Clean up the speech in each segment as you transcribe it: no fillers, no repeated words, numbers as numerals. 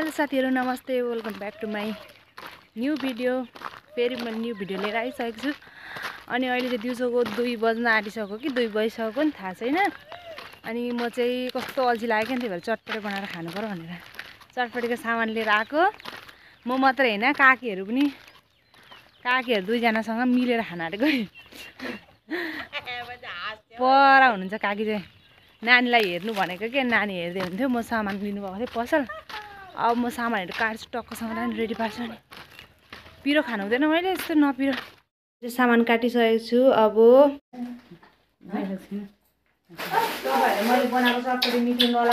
Hello साथीहरु नमस्ते welcome back to my new video. फेरि मैले न्यू भिडियो लिएर आइसकेको छु। अनि अहिले चाहिँ दिउँसोको 2 बज्न आँटिसक्यो कि 2 बजिसक्यो नि थाहा छैन। अनि म चाहिँ कस्तो अल्छी लाग्यो क्या, त्यही भएर चटपटे बनाएर खानु पर्यो भनेर चटपटेको सामान लिएर आएको। म मात्रै हैन, काकीहरु पनि, काकीहरु दुईजनासँग मिलेर खान आँटेको। परा हुनुहुन्छ काकी चाहिँ। नानीलाई हेर्नु भनेको के, नानी हेर्दै हुन्थ्यो, म सामान लिनु गएको थिएँ पसल। अब म सामानहरु काट्छु, टक्कसँग रेडी पार्छु। नि पिरो खानु हुँदैन, मैले यस्तो नपिरो सामान काटिसकेको छु। अब मैले बनाएको चटपटी मिठो नला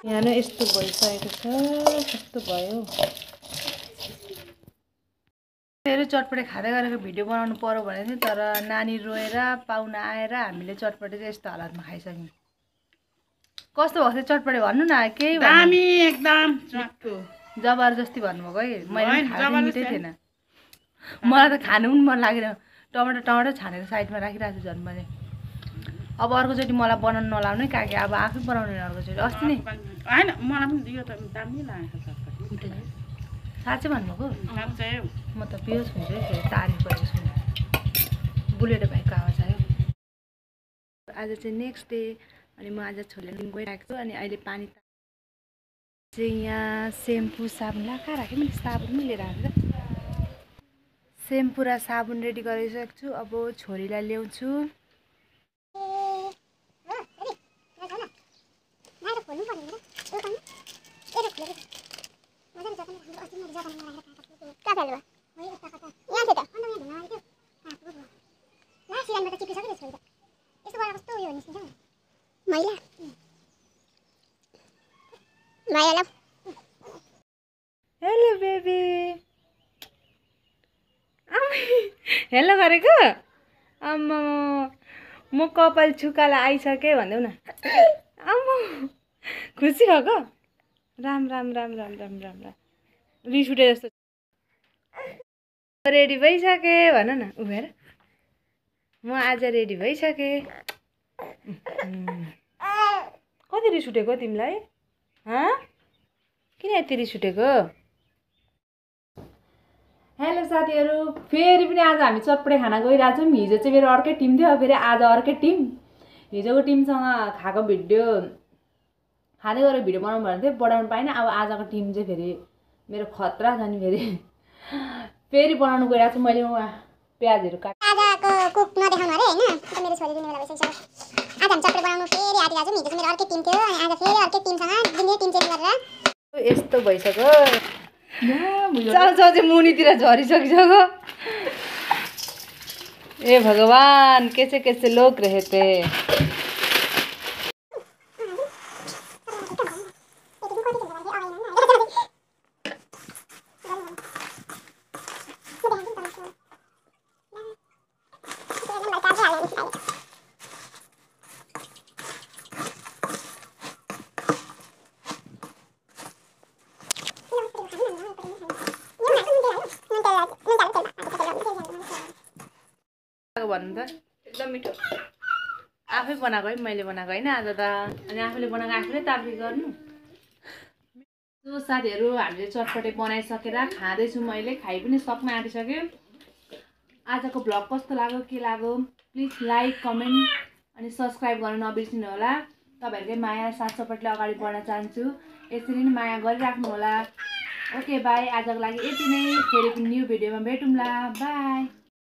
यहाँ नै यस्तो भइसकेको छ। कस्तो भयो फेरि चटपटे खाँदै गरेको भिडियो बनाउनु पर्यो भने थियो, तर नानी रोएर पाहुना आएर हामीले चटपटे चाहिँ यस्तो हालतमा खाइसक्यौँ। कस्तो भएको थियो चटपटे भन्नु न, केही दामी एकदम चट्टो जबरजस्ती भन्नुभएको है। मैले खानु मिठै थिएन, मलाई त खानु पनि मन लागेन। टमाटर छानेर साइडमा राखिरहेको छु झन् मैले। अब अर्कोचोटि मलाई बनाउनु नलाउनु है काकी, अब आफै बनाउने अर्कोचोटि। अस्ति नै हैन, मलाई पनि यो त दामी लागेको चटपटी। साँच्चै भन्नुभएको? साँच्चै म त बेहोस हुन्छु है, फेरि तारिफ गरेको छु। बुलेट भाइको आवाज आयो। आज चाहिँ नेक्स्ट डे। अनि म आज छोरीले लिन गइरहेको छु। अनि अहिले पानी चाहिँ यहाँ सेम्पू साबुन कहाँ राखेँ मैले, साबुन पनि लिएर आएको छ। सेम्पू र साबुन रेडी गरिसकेको छु। अब छोरीलाई ल्याउँछु। हेलो बेबी, हेलो गरेको। आम्मा म कपाल छुकाला आइसकेँ भन्देऊ न। आम्मा खुसी भएको? राम राम राम राम राम राम राम। रिस उठे जस्तो रेडी भइसकेँ भन न। उ हेर, म आज रेडी भइसकेँ। कति रिस उठेको तिमीलाई? किन यति रिस उठेको? हेलो साथीहरु, फेरि पनि आज हामी चटपटे खाना गइरहेको छौँ। हिजो चाहिँ मेरो अर्कै टिम थियो, फेरि आज अर्कै टिम। हिजोको टिमसँग खाएको भिडियो खाँदै गरेर भिडियो बनाउनु भनेको थियो, बनाउनु पाइनँ। अब आजको टिम चाहिँ फेरि मेरो खतरा छ नि। फेरि बनाउनु गइरहेको छु मैले। उहाँ प्याजहरू काट आजको कुक नदेखाउनु अरे हैन, त्यो मेरो छोरी दिने बेला भइसक्यो। आज हामी चटपटे बनाउनु फेरि आँटिरहेको छौँ। हिजो चाहिँ मेरो अर्कै टिम थियो, अनि आज फेरि अर्कै टिमसँग दिने टिम चेन्ज गरेर यस्तो भइसक्यो। चाहिँ मुनितिर झरिसकिसक्यो। ए भगवान, कैसे लोग रहते। भन्नु त एकदम मिठो। आफै बनाएको है, मैले बनाएको होइन आज त। अनि आफूले बनाएको आफूले तारिफ गर्नु। सो साथीहरू, हामीले चटपटे बनाइसकेर खाँदैछु। मैले खाइ पनि सक्न आँटिसक्यो। आजको भ्लग कस्तो लाग्यो, के लाग्यो, प्लिज लाइक कमेन्ट अनि सब्सक्राइब गर्न नबिर्सिनु होला। तपाईँहरूकै माया साथ सपोर्टले अगाडि बढ्न चाहन्छु। यसरी नै माया गरिराख्नु होला। ओके बाई, आजको लागि यति नै। फेरि पनि न्यू भिडियोमा भेटौँला। बाई।